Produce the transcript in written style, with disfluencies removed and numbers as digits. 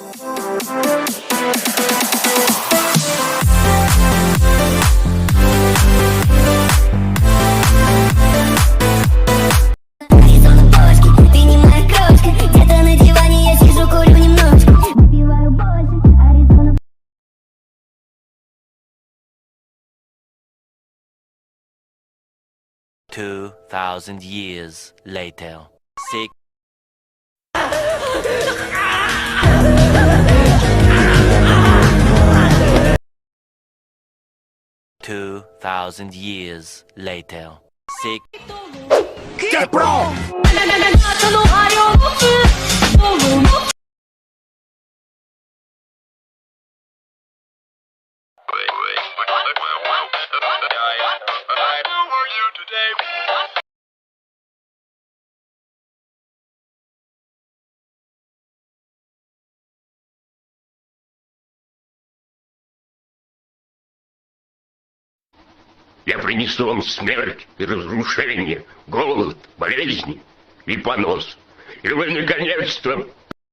Ты не моя крошка, где-то на диване я сижу, курю немножко. Выпиваю больше, Аризона. 2,000 years later. 2,000 years later. get bro. Я принесу вам смерть и разрушение, голод, болезни и понос. И вы, наконец-то,